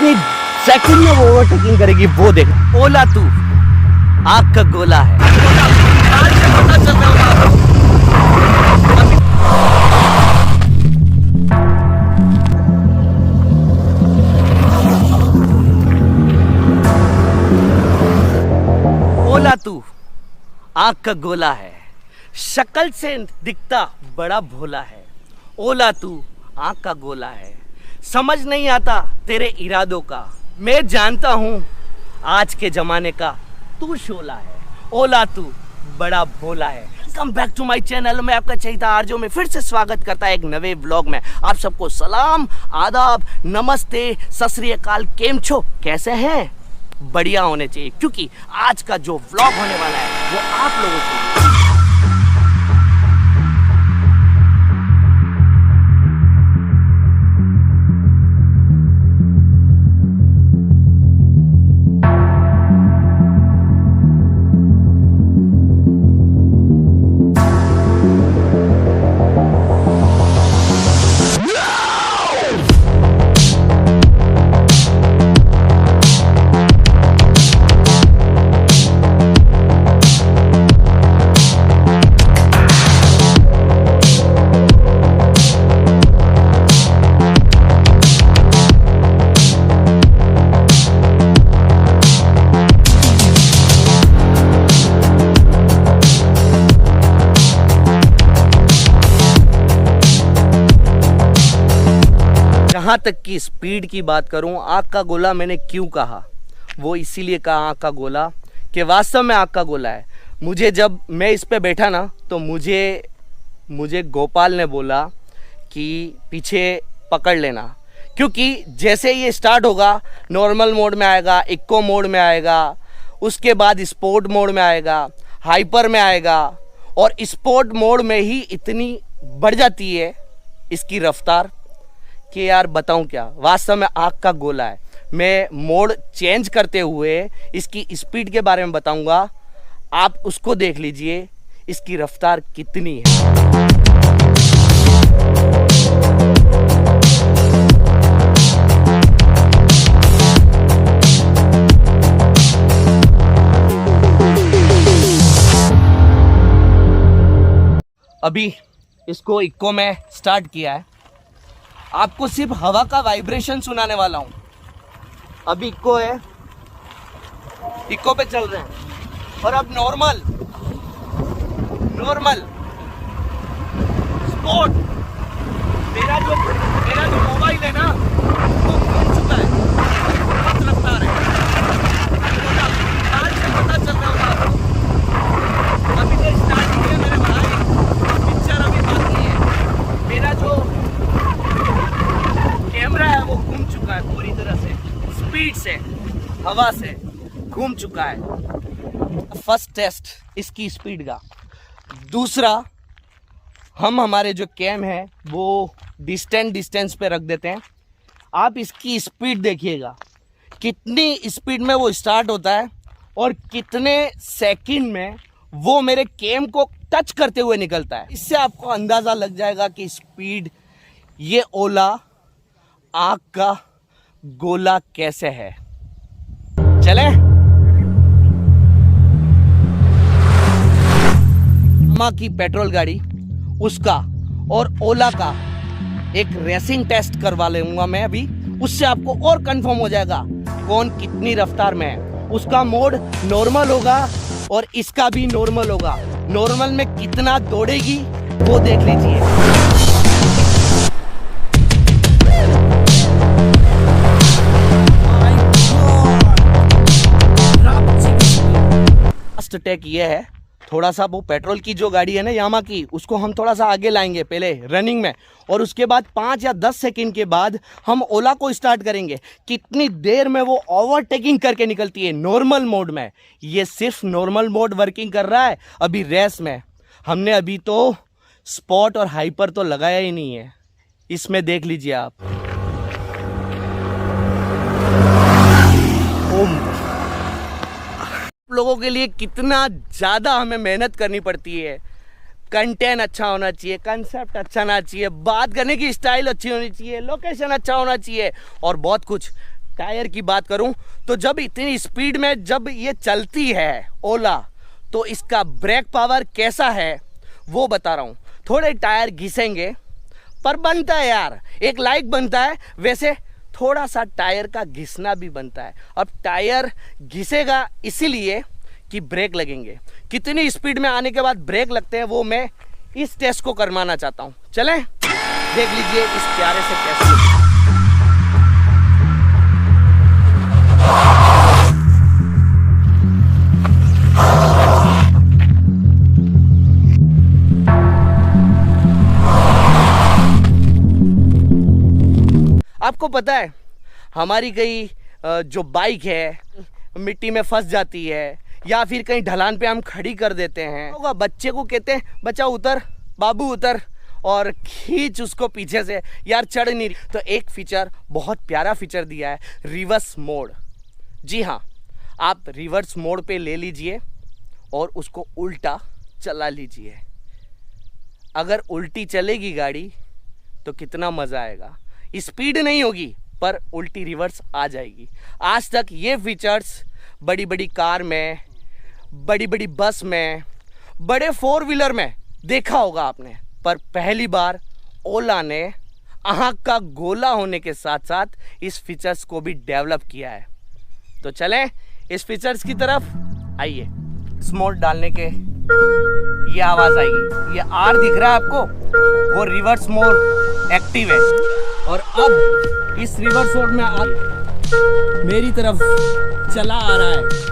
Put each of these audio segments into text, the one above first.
कितनी सेकंड में वो ओवरटेकिंग करेगी वो देख। ओला तू आग का गोला है। ओला तू आग का गोला है, शक्ल से दिखता बड़ा भोला है। ओला तू आग का गोला है, समझ नहीं आता तेरे इरादों का। मैं जानता हूँ आज के जमाने का तू शोला है। ओला तू बड़ा भोला है। Come back to my channel में आपका चहिता आरजो में फिर से स्वागत करता है एक नवे व्लॉग में। आप सबको सलाम, आदाब, नमस्ते, सत श्री अकाल, केम छो, कैसे हैं? बढ़िया होने चाहिए, क्योंकि आज का जो व्लॉग होने वाला है वो आप लोगों के लिए। जहाँ तक कि स्पीड की बात करूँ, आग का गोला मैंने क्यों कहा, वो इसीलिए कहा आग का गोला कि वास्तव में आग का गोला है। मुझे जब मैं इस पे बैठा ना तो मुझे गोपाल ने बोला कि पीछे पकड़ लेना, क्योंकि जैसे ये स्टार्ट होगा नॉर्मल मोड में आएगा, इको मोड में आएगा, उसके बाद स्पोर्ट मोड में आएगा, हाइपर में आएगा, और स्पोर्ट मोड में ही इतनी बढ़ जाती है इसकी रफ्तार कि यार बताऊं क्या। वास्तव में आग का गोला है। मैं मोड चेंज करते हुए इसकी स्पीड के बारे में बताऊंगा, आप उसको देख लीजिए इसकी रफ्तार कितनी है। अभी इसको इको में स्टार्ट किया है, आपको सिर्फ हवा का वाइब्रेशन सुनाने वाला हूं। अभी इको है, इको पे चल रहे हैं, और अब नॉर्मल स्पोर्ट। मेरा जो मोबाइल है ना वो घूम चुका है, बहुत रफ्तार है। आज से पता चल रहा होगा आपको। अभी तो स्टार्ट किया मेरे भाई, पिक्चर अभी बाकी है। मेरा जो कैमरा है वो घूम चुका है पूरी तरह से, स्पीड से, हवा से घूम चुका है। फर्स्ट टेस्ट इसकी स्पीड का। दूसरा, हम हमारे जो कैम है वो डिस्टेंस पे रख देते हैं। आप इसकी स्पीड देखिएगा, कितनी स्पीड में वो स्टार्ट होता है और कितने सेकंड में वो मेरे कैम को टच करते हुए निकलता है। इससे आपको अंदाज़ा लग जाएगा कि स्पीड ये ओला आग का गोला कैसे है। चले माँ की पेट्रोल गाड़ी, उसका और ओला का एक रेसिंग टेस्ट करवा लूंगा मैं अभी। उससे आपको और कंफर्म हो जाएगा कौन कितनी रफ्तार में है। उसका मोड नॉर्मल होगा और इसका भी नॉर्मल होगा। नॉर्मल में कितना दौड़ेगी वो देख लीजिए। टेक ये है, थोड़ा सा वो पेट्रोल की जो गाड़ी है ना यामा की, उसको हम थोड़ा सा आगे लाएंगे पहले रनिंग में, और उसके बाद 5 या 10 सेकंड के बाद हम ओला को स्टार्ट करेंगे। कितनी देर में वो ओवरटेकिंग करके निकलती है नॉर्मल मोड में। ये सिर्फ नॉर्मल मोड वर्किंग कर रहा है अभी रेस में। हमने अभी तो स्पॉट और हाइपर तो लगाया ही नहीं है। इसमें देख लीजिए आप, लोगों के लिए कितना ज़्यादा हमें मेहनत करनी पड़ती है। कंटेंट अच्छा होना चाहिए, कंसेप्ट अच्छा होना चाहिए, बात करने की स्टाइल अच्छी होनी चाहिए, लोकेशन अच्छा होना चाहिए और बहुत कुछ। टायर की बात करूं तो जब इतनी स्पीड में जब ये चलती है ओला, तो इसका ब्रेक पावर कैसा है वो बता रहा हूं। थोड़े टायर घिसेंगे पर बनता है यार, एक लाइक बनता है, वैसे थोड़ा सा टायर का घिसना भी बनता है। अब टायर घिसेगा इसीलिए कि ब्रेक लगेंगे। कितनी स्पीड में आने के बाद ब्रेक लगते हैं वो मैं इस टेस्ट को करवाना चाहता हूं। चलें देख लीजिए इस प्यारे से टेस्ट। आपको पता है हमारी कई जो बाइक है मिट्टी में फंस जाती है या फिर कहीं ढलान पे हम खड़ी कर देते हैं, बच्चे को कहते हैं बच्चा उतर, बाबू उतर, और खींच उसको पीछे से, यार चढ़ नहीं रही। तो एक फीचर, बहुत प्यारा फीचर दिया है, रिवर्स मोड। जी हाँ, आप रिवर्स मोड पे ले लीजिए और उसको उल्टा चला लीजिए। अगर उल्टी चलेगी गाड़ी तो कितना मज़ा आएगा। स्पीड नहीं होगी पर उल्टी रिवर्स आ जाएगी। आज तक ये फीचर्स बड़ी बड़ी कार में, बड़ी बड़ी बस में, बड़े 4 व्हीलर में देखा होगा आपने, पर पहली बार ओला ने आँख का गोला होने के साथ साथ इस फीचर्स को भी डेवलप किया है। तो चलें इस फीचर्स की तरफ। आइए, स्मोड डालने के ये आवाज़ आएगी, ये आर दिख रहा है आपको, वो रिवर्स मोड एक्टिव है। और अब इस रिवर्स मोड में मेरी तरफ चला आ रहा है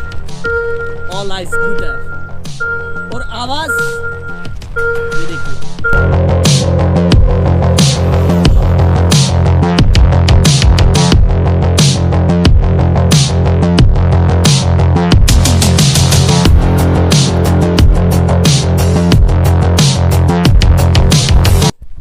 ओला स्कूटर, और आवाज ये देखिए।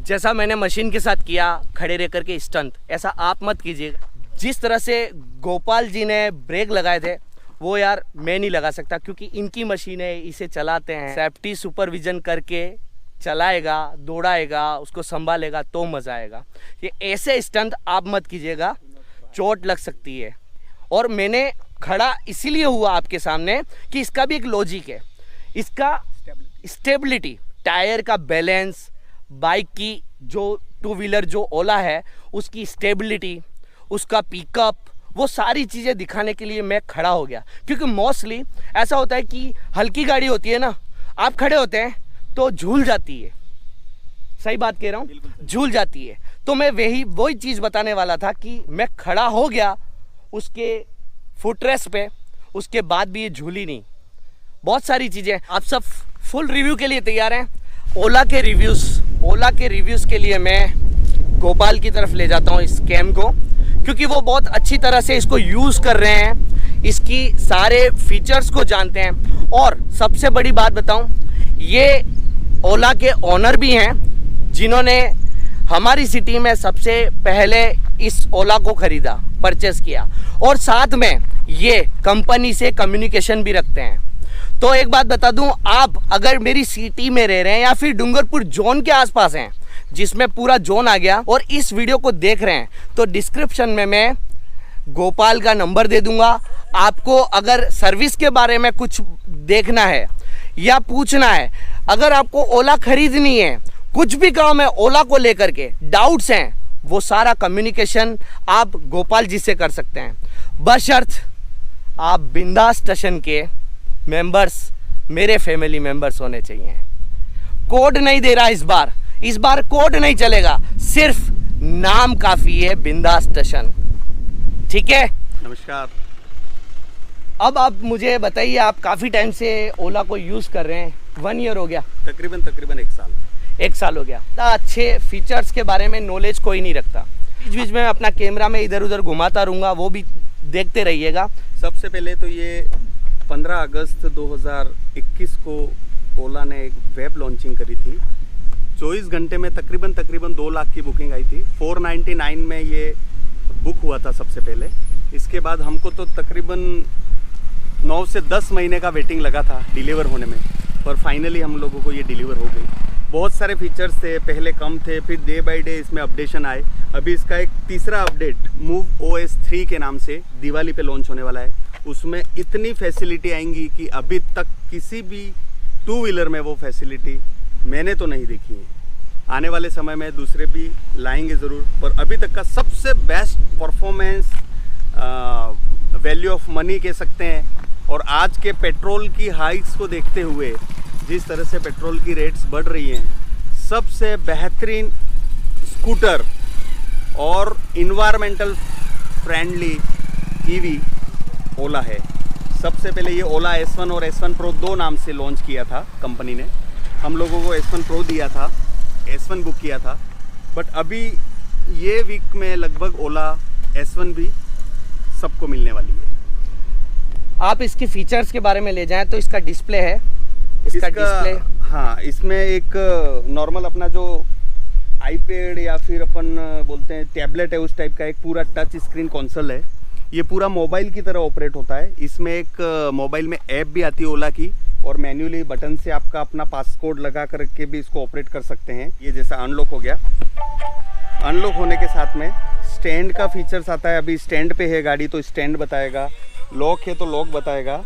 जैसा मैंने मशीन के साथ किया खड़े रह करके स्टंट, ऐसा आप मत कीजिएगा। जिस तरह से गोपाल जी ने ब्रेक लगाए थे वो यार मैं नहीं लगा सकता, क्योंकि इनकी मशीन है, इसे चलाते हैं, सेफ्टी सुपरविजन करके चलाएगा, दौड़ाएगा, उसको संभालेगा तो मज़ा आएगा। ये ऐसे स्टंट आप मत कीजिएगा, चोट लग सकती है। और मैंने खड़ा इसीलिए हुआ आपके सामने कि इसका भी एक लॉजिक है। इसका स्टेबिलिटी, टायर का बैलेंस, बाइक की जो 2 व्हीलर जो ओला है उसकी स्टेबिलिटी, उसका पिकअप, वो सारी चीज़ें दिखाने के लिए मैं खड़ा हो गया। क्योंकि मोस्टली ऐसा होता है कि हल्की गाड़ी होती है ना, आप खड़े होते हैं तो झूल जाती है। सही बात कह रहा हूँ, झूल जाती है। तो मैं वही चीज़ बताने वाला था कि मैं खड़ा हो गया उसके फुटरेस्ट पे, उसके बाद भी ये झूली नहीं। बहुत सारी चीज़ें। आप सब फुल रिव्यू के लिए तैयार हैं? ओला के रिव्यूज़ के लिए मैं गोपाल की तरफ ले जाता हूँ इस कैम को, क्योंकि वो बहुत अच्छी तरह से इसको यूज़ कर रहे हैं, इसकी सारे फीचर्स को जानते हैं। और सबसे बड़ी बात बताऊँ, ये ओला के ओनर भी हैं जिन्होंने हमारी सिटी में सबसे पहले इस ओला को ख़रीदा, परचेस किया, और साथ में ये कंपनी से कम्युनिकेशन भी रखते हैं। तो एक बात बता दूं, आप अगर मेरी सिटी में रह रहे हैं या फिर डूंगरपुर जोन के आसपास हैं, जिसमें पूरा जोन आ गया, और इस वीडियो को देख रहे हैं, तो डिस्क्रिप्शन में मैं गोपाल का नंबर दे दूंगा। आपको अगर सर्विस के बारे में कुछ देखना है या पूछना है, अगर आपको ओला खरीदनी है, कुछ भी काम है ओला को लेकर के, डाउट्स हैं, वो सारा कम्युनिकेशन आप गोपाल जी से कर सकते हैं, बशर्त आप बिंदास स्टेशन के मेंबर्स, मेरे फैमिली मेंबर्स होने चाहिए। कोड नहीं दे रहा इस बार कोड नहीं चलेगा, सिर्फ नाम काफ़ी है, बिंदास स्टेशन। ठीक है? नमस्कार। अब आप मुझे बताइए, आप काफ़ी टाइम से ओला को यूज़ कर रहे हैं, 1 ईयर हो गया? तकरीबन 1 साल हो गया। अच्छे फीचर्स के बारे में नॉलेज कोई नहीं रखता। बीच बीच में अपना कैमरा में इधर उधर घुमाता रहूँगा, वो भी देखते रहिएगा। सबसे पहले तो ये 15 अगस्त 2021 को ओला ने एक वेब लॉन्चिंग करी थी। 24 घंटे में तकरीबन 2 लाख की बुकिंग आई थी। 499 में ये बुक हुआ था सबसे पहले। इसके बाद हमको तो तकरीबन 9 से 10 महीने का वेटिंग लगा था डिलीवर होने में, पर फाइनली हम लोगों को ये डिलीवर हो गई। बहुत सारे फीचर्स थे, पहले कम थे, फिर डे बाय डे इसमें अपडेशन आए। अभी इसका एक तीसरा अपडेट मूव OS 3 के नाम से दिवाली पे लॉन्च होने वाला है। उसमें इतनी फैसिलिटी आएंगी कि अभी तक किसी भी टू व्हीलर में वो फैसिलिटी मैंने तो नहीं देखी है। आने वाले समय में दूसरे भी लाएंगे ज़रूर, पर अभी तक का सबसे best performance, value of money कह सकते हैं। और आज के पेट्रोल की हाइक्स को देखते हुए, जिस तरह से पेट्रोल की रेट्स बढ़ रही हैं, सबसे बेहतरीन स्कूटर और इन्वायरमेंटल फ्रेंडली ईवी ओला है। सबसे पहले ये ओला S1 और S1 Pro 2 नाम से लॉन्च किया था कंपनी ने। हम लोगों को S1 Pro दिया था, S1 बुक किया था, बट अभी ये वीक में लगभग ओला S1 भी सबको मिलने वाली है। आप इसके फीचर्स के बारे में ले जाएं तो इसका डिस्प्ले है, इसका डिस्प्ले, हाँ, इसमें एक नॉर्मल अपना जो आईपैड या फिर अपन बोलते हैं टैबलेट है, उस टाइप का एक पूरा टच स्क्रीन कंसोल है। ये पूरा मोबाइल की तरह ऑपरेट होता है। इसमें एक मोबाइल में ऐप भी आती है ओला की, और मैन्युअली बटन से आपका अपना पासकोड लगा करके भी इसको ऑपरेट कर सकते हैं। ये जैसा अनलॉक हो गया, अनलॉक होने के साथ में स्टैंड का फीचर्स आता है। अभी स्टैंड पे है गाड़ी तो स्टैंड बताएगा, लॉक है तो लॉक बताएगा।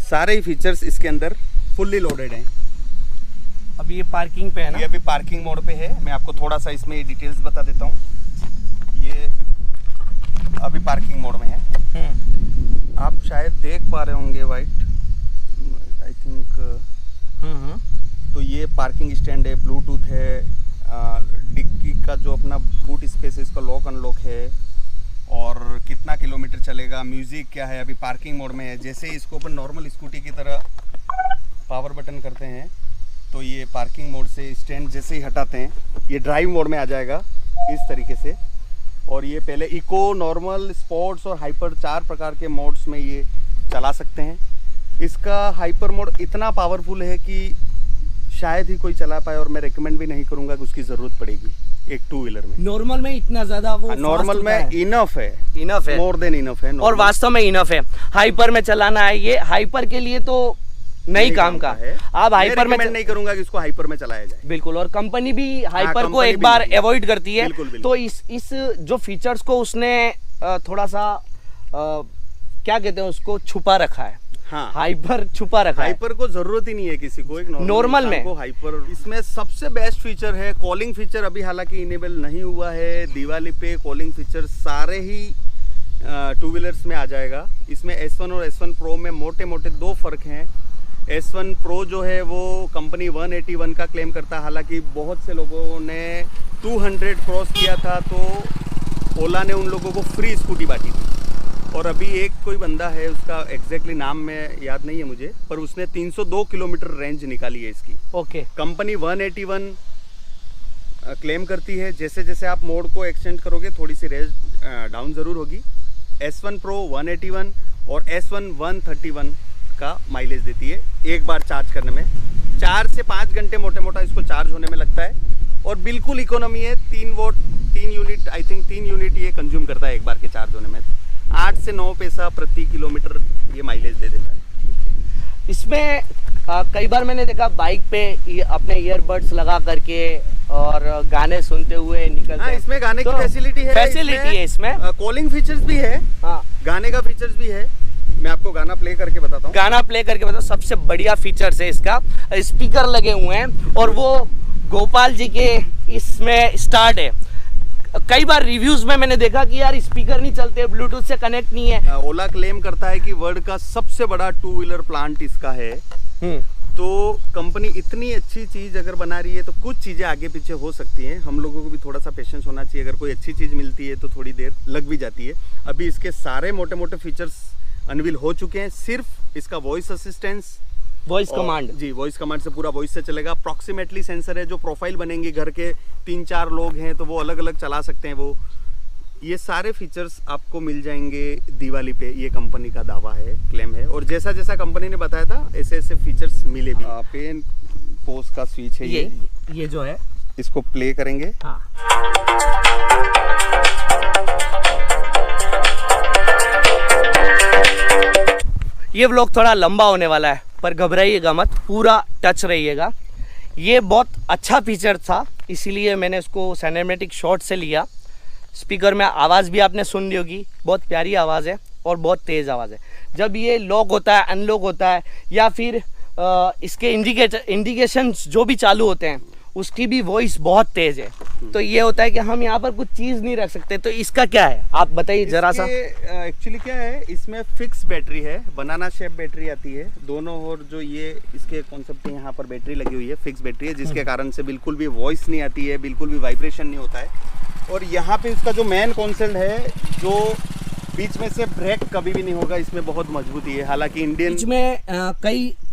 सारे ही फीचर्स इसके अंदर फुल्ली लोडेड हैं। अभी ये पार्किंग पे है ना? ये अभी पार्किंग मोड पे है। मैं आपको थोड़ा सा इसमें डिटेल्स बता देता हूँ। ये अभी पार्किंग मोड में है। आप शायद देख पा रहे होंगे वाइट, आई थिंक। तो ये पार्किंग स्टैंड है, ब्लूटूथ है, डिक्की का जो अपना बूट स्पेस है इसका लॉक अनलॉक है, और कितना किलोमीटर चलेगा, म्यूज़िक क्या है, अभी पार्किंग मोड में है। जैसे इसको अपन नॉर्मल स्कूटी की तरह पावर बटन करते हैं तो ये पार्किंग मोड से स्टैंड जैसे ही हटाते हैं ये ड्राइव मोड में आ जाएगा इस तरीके से। और ये पहले इको, नॉर्मल, स्पोर्ट्स और हाइपर 4 प्रकार के मोड्स में ये चला सकते हैं। इसका हाइपर मोड इतना पावरफुल है कि शायद ही कोई चला पाए, और मैं रेकमेंड भी नहीं करूँगा कि उसकी ज़रूरत पड़ेगी एक टू व्हीलर में। नॉर्मल में इतना ज़्यादा वो नॉर्मल में इनफ है, मोर देन इनफ है, और वास्तव में इनफ है। हाइपर में चलाना है, ये हाइपर के लिए तो नहीं काम का है। आप हाइपर में नहीं करूंगा कि इसको हाइपर में चलाया जाए। बिल्कुल, और कंपनी भी हाइपर को एक बार अवॉइड करती है। तो इस जो फीचर्स को उसने थोड़ा सा क्या कहते हैं उसको छुपा रखा है। हाँ, हाइपर छुपा रखा है। हाइपर को जरूरत ही नहीं है किसी को, एक नॉर्मल में को हाइपर। इसमें सबसे बेस्ट फीचर है कॉलिंग फीचर। अभी हालांकि इनेबल नहीं हुआ है, दिवाली पे कॉलिंग फीचर सारे ही टू व्हीलर्स में आ जाएगा। इसमें S1 और S1 Pro में मोटे मोटे 2 फर्क हैं। S1 Pro जो है वो कंपनी 181 का क्लेम करता है। हालांकि बहुत से लोगों ने 200 क्रॉस किया था तो ओला ने उन लोगों को फ्री स्कूटी बांटी थी। और अभी एक कोई बंदा है, उसका एग्जैक्टली नाम में याद नहीं है मुझे, पर उसने 302 किलोमीटर रेंज निकाली है इसकी। ओके, कंपनी 181 क्लेम करती है। जैसे जैसे आप मोड को एक्सटेंड करोगे थोड़ी सी रेंज डाउन ज़रूर होगी। S1 Pro 181 और S1 131 का माइलेज देती है एक बार चार्ज करने में। 4 से 5 घंटे मोटे मोटा इसको चार्ज होने में लगता है, और बिल्कुल इकोनॉमी है। 3 यूनिट, आई थिंक 3 यूनिट ये कंज्यूम करता है एक बार के चार्ज होने में। 8 से 9 पैसा प्रति किलोमीटर ये माइलेज दे देता है। इसमें कई बार मैंने देखा बाइक पे अपने ईयरबड्स लगा करके और गाने सुनते हुए निकलते हैं। इसमें गाने की फैसिलिटी है, इसमें कॉलिंग फीचर्स भी है, हाँ, गाने का फीचर्स भी है। मैं आपको गाना प्ले करके बताता हूँ। गाना प्ले करके बताओ। सबसे बढ़िया फीचर्स है इसका, स्पीकर लगे हुए हैं, और वो गोपाल जी के इसमें स्टार्ट है। कई बार रिव्यूज में मैंने देखा कि यार स्पीकर नहीं चलते, ब्लूटूथ से कनेक्ट नहीं है। ओला क्लेम करता है कि वर्ल्ड का सबसे बड़ा टू व्हीलर प्लांट इसका है। तो कंपनी इतनी अच्छी चीज अगर बना रही है तो कुछ चीजें आगे पीछे हो सकती हैं। हम लोगों को भी थोड़ा सा पेशेंस होना चाहिए। अगर कोई अच्छी चीज मिलती है तो थोड़ी देर लग भी जाती है। अभी इसके सारे मोटे मोटे फीचर्स अनवील हो चुके हैं। सिर्फ इसका वॉइस असिस्टेंस, वॉइस कमांड, जी वॉइस कमांड से पूरा वॉइस से चलेगा। अप्रॉक्सीमेटली सेंसर है, जो प्रोफाइल बनेंगे, घर के 3-4 लोग हैं तो वो अलग अलग चला सकते हैं। वो ये सारे फीचर्स आपको मिल जाएंगे दिवाली पे, ये कंपनी का दावा है, क्लेम है। और जैसा जैसा कंपनी ने बताया था ऐसे ऐसे फीचर्स मिले भी। पेन पोज का स्विच है ये जो है, इसको प्ले करेंगे। हाँ, ये व्लॉग थोड़ा लंबा होने वाला है, पर घबराइएगा मत, पूरा टच रहिएगा। ये बहुत अच्छा फीचर था, इसीलिए मैंने इसको सिनेमैटिक शॉट से लिया। स्पीकर में आवाज़ भी आपने सुन ली होगी, बहुत प्यारी आवाज़ है और बहुत तेज़ आवाज़ है। जब ये लॉक होता है, अनलॉक होता है, या फिर इसके इंडिकेशंस जो भी चालू होते हैं उसकी भी वॉइस बहुत तेज़ है। तो ये होता है कि हम यहाँ पर कुछ चीज़ नहीं रख सकते। तो इसका क्या है आप बताइए ज़रा सा। एक्चुअली क्या है, इसमें फिक्स बैटरी है, बनाना शेप बैटरी आती है दोनों। और जो ये इसके कॉन्सेप्ट है, यहाँ पर बैटरी लगी हुई है, फिक्स बैटरी है, जिसके कारण से बिल्कुल भी वॉइस नहीं आती है, बिल्कुल भी वाइब्रेशन नहीं होता है। और यहाँ पे इसका जो मेन कॉन्सेप्ट है, जो बीच में से ब्रेक कभी भी नहीं होगा, इसमें बहुत मजबूती है। हालांकि इंडियन बीच में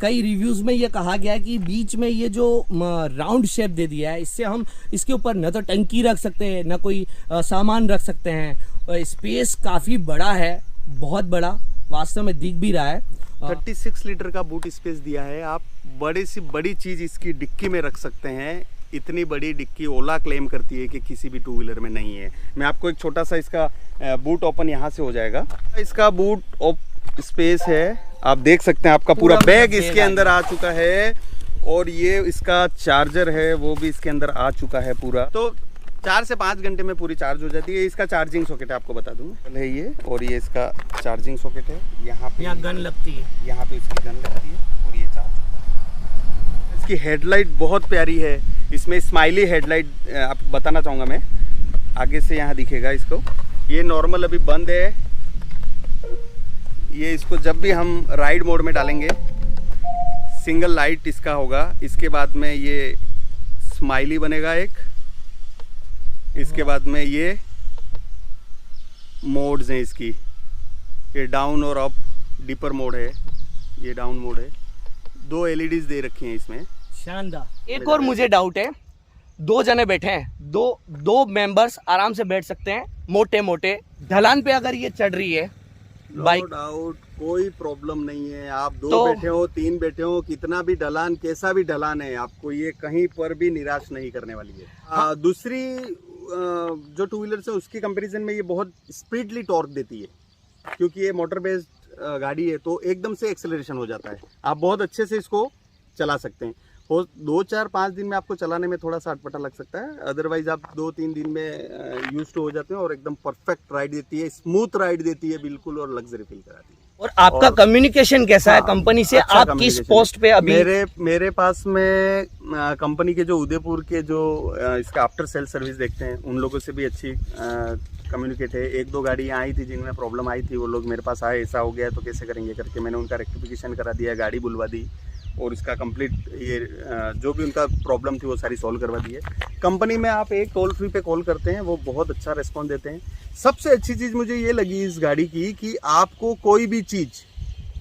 कई रिव्यूज में ये कहा गया है कि बीच में ये जो राउंड शेप दे दिया है, इससे हम इसके ऊपर न तो टंकी रख सकते हैं, न कोई सामान रख सकते हैं। स्पेस काफ़ी बड़ा है, बहुत बड़ा वास्तव में दिख भी रहा है। 36 लीटर का बूट स्पेस दिया है। आप बड़ी सी बड़ी चीज़ इसकी डिक्की में रख सकते हैं। इतनी बड़ी डिक्की ओला क्लेम करती है कि किसी भी टू व्हीलर में नहीं है। मैं आपको एक छोटा सा इसका बूट ओपन यहाँ से हो जाएगा। इसका बूट स्पेस है, आप देख सकते हैं। आपका पूरा बैग इसके अंदर आ चुका है, और ये इसका चार्जर है वो भी इसके अंदर आ चुका है पूरा। तो 4 से 5 घंटे में पूरी चार्ज हो जाती है। इसका चार्जिंग सॉकेट है, आपको बता दूँ है ये, और ये इसका चार्जिंग सॉकेट है। यहाँ पे गन लगती है, यहाँ पे इसकी गन लगती है, और ये चार्ज। इसकी हेडलाइट बहुत प्यारी है, इसमें स्माइली हेडलाइट आप बताना चाहूँगा मैं। आगे से यहाँ दिखेगा इसको। ये नॉर्मल अभी बंद है, ये इसको जब भी हम राइड मोड में डालेंगे सिंगल लाइट इसका होगा। इसके बाद में ये स्माइली बनेगा एक, इसके बाद में ये मोड्स हैं इसकी, ये डाउन और अप डीपर मोड है, ये डाउन मोड है। 2 LEDs दे रखी हैं इसमें, शानदार। एक और मुझे डाउट है, 2 जने बैठे हैं, दो मेंबर्स आराम से बैठ सकते हैं, मोटे मोटे ढलान पे अगर ये चढ़ रही है बाइक, नो डाउट कोई प्रॉब्लम नहीं है। आप 2 तो बैठे हो, 3 बैठे हो, कितना भी ढलान, कैसा भी ढलान है, आपको ये कहीं पर भी निराश नहीं करने वाली है। हाँ। दूसरी जो टू व्हीलर है उसकी कंपैरिजन में ये बहुत स्पीडली टॉर्क देती है, क्योंकि ये मोटर बेस्ड गाड़ी है, तो एकदम से एक्सेलरेशन हो जाता है। आप बहुत अच्छे से इसको चला सकते हैं। हो 2, 4, 5 दिन में आपको चलाने में थोड़ा सा अटपटा लग सकता है, अदरवाइज आप 2-3 दिन में यूज टू हो जाते हैं, और एकदम परफेक्ट राइड देती है, स्मूथ राइड देती है बिल्कुल, और लग्जरी फील कराती है। और आपका कम्युनिकेशन कैसा है कंपनी से? अच्छा आप किस पोस्ट पे अभी? मेरे पास में कंपनी के जो उदयपुर के जो इसका आफ्टर सेल सर्विस देखते हैं, उन लोगों से भी अच्छी कम्युनिकेट है। 1-2 गाड़ी यहाँ आई थी जिनमें प्रॉब्लम आई थी, वो लोग मेरे पास आए, ऐसा हो गया तो कैसे करेंगे करके मैंने उनका रेक्टिफिकेशन करा दिया, गाड़ी बुलवा दी, और इसका कंप्लीट ये जो भी उनका प्रॉब्लम थी वो सारी सॉल्व करवा दी है। कंपनी में आप एक टोल फ्री पे कॉल करते हैं, वो बहुत अच्छा रिस्पॉन्स देते हैं। सबसे अच्छी चीज़ मुझे ये लगी इस गाड़ी की कि आपको कोई भी चीज़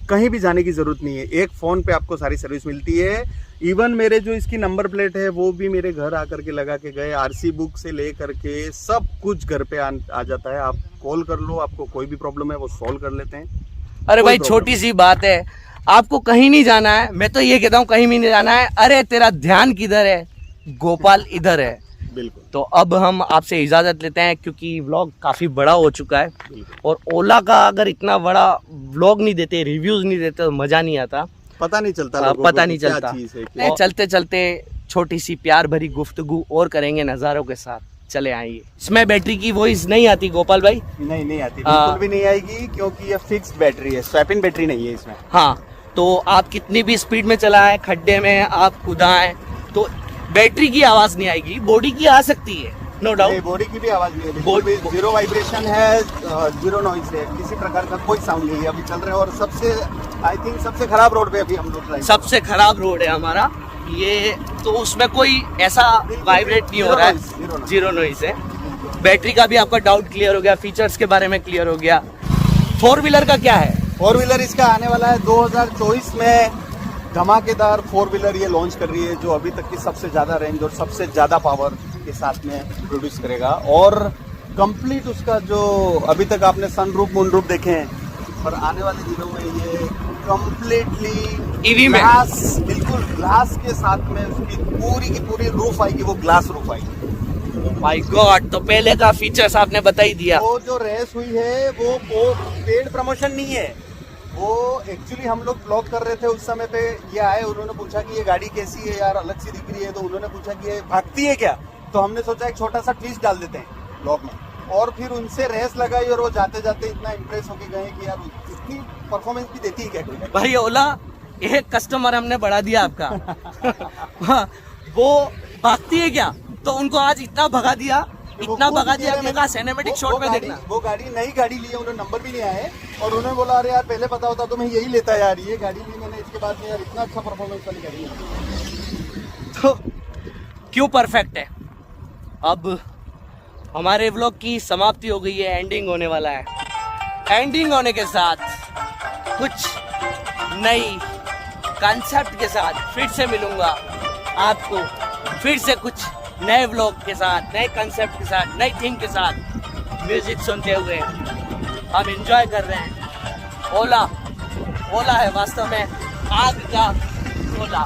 कहीं भी जाने की ज़रूरत नहीं है, एक फ़ोन पे आपको सारी सर्विस मिलती है। इवन मेरे जो इसकी नंबर प्लेट है वो भी मेरे घर आकर के लगा के गए, RC बुक से ले करके सब कुछ घर पे आ जाता है। आप कॉल कर लो, आपको कोई भी प्रॉब्लम है वो सॉल्व कर लेते हैं। अरे भाई छोटी सी बात है, आपको कहीं नहीं जाना है, मैं तो ये कहता हूँ कहीं भी नहीं जाना है, अरे तेरा ध्यान किधर है, गोपाल इधर है। बिल्कुल। तो अब हम आपसे इजाजत लेते हैं, क्योंकि व्लॉग काफी बड़ा हो चुका है, और ओला का अगर इतना बड़ा व्लॉग नहीं देते, रिव्यूज नहीं देते, तो मजा नहीं आता, पता नहीं चलता, पता नहीं चलता। चलते चलते छोटी सी प्यार भरी गुफ्तगू और करेंगे नज़ारों के साथ, चले आइए। इसमें बैटरी की वॉइस नहीं आती गोपाल भाई? नहीं आती, बिल्कुल भी नहीं आएगी, क्योंकि ये फिक्स्ड बैटरी है, स्वैप इन बैटरी नहीं है इसमें। हाँ, तो आप कितनी भी स्पीड में चलाएं, खड्डे में आप कूदाएं, तो बैटरी की आवाज नहीं आएगी, बॉडी की आ सकती है, नो डाउट। बॉडी की भी आवाज नहीं है, जीरो वाइब्रेशन है, जीरो नॉइज है, किसी प्रकार का कोई साउंड नहीं है। अभी चल रहे हैं, और सबसे आई थिंक सबसे खराब रोड पे अभी हम लोग, सबसे खराब रोड है हमारा ये, तो उसमें कोई ऐसा वाइब्रेट नहीं हो रहा है, जीरो नॉइज है। बैटरी का भी आपका डाउट क्लियर हो गया, फीचर्स के बारे में क्लियर हो गया। 4 व्हीलर का क्या है? 4 व्हीलर इसका आने वाला है 2024 में, धमाकेदार 4 व्हीलर ये लॉन्च कर रही है, जो अभी तक की सबसे ज़्यादा रेंज और सबसे ज़्यादा पावर के साथ में प्रोड्यूस करेगा। और कंप्लीट उसका जो अभी तक आपने सनरूफ मूनरूफ देखे हैं, पर आने वाले दिनों में ये कंप्लीटली ईवी में बिल्कुल ग्लास के साथ में उसकी पूरी की पूरी रूफ आएगी, वो ग्लास रूफ आएगी। माय गॉड, तो पहले का फीचर्स आपने बता ही दिया। वो जो रेस हुई है वो पेड प्रमोशन नहीं है, वो एक्चुअली हम लोग ब्लॉग कर रहे थे उस समय पे, ये आए, उन्होंने पूछा कि ये गाड़ी कैसी है यार, अलग सी दिख रही है, तो उन्होंने पूछा कि ये भागती है क्या, तो हमने सोचा एक छोटा सा ट्विस्ट डाल देते हैं ब्लॉग में, और फिर उनसे रेस लगाई और वो जाते जाते इतना इम्प्रेस होके गए कि यार इतनी परफॉर्मेंस भी देती है क्या कोई गाड़ी। भाई ओला, एक कस्टमर हमने बढ़ा दिया आपका। वो भागती है क्या, तो उनको आज इतना भगा दिया, इतना भगा दिया कि कहा सिनेमैटिक शॉट में देखना। वो गाड़ी नई गाड़ी ली है, उन्होंने नंबर भी नहीं आया और उन्होंने बोला अरे यार पहले पता होता तो मैं यही लेता यार, ये गाड़ी ली मैंने, इसके बाद में यार इतना अच्छा परफॉर्मेंस वाली गाड़ी है। तो क्यों परफेक्ट है। अब हमारे व्लॉग की समाप्ति हो गई है, एंडिंग होने वाला है। एंडिंग होने के साथ कुछ नई कॉन्सेप्ट के साथ फिर से मिलूंगा आपको, फिर से कुछ नए व्लॉग के साथ, नए कॉन्सेप्ट के साथ, नई थीम के साथ, म्यूजिक सुनते हुए हम एंजॉय कर रहे हैं। ओला, ओला है वास्तव में आग का गोला।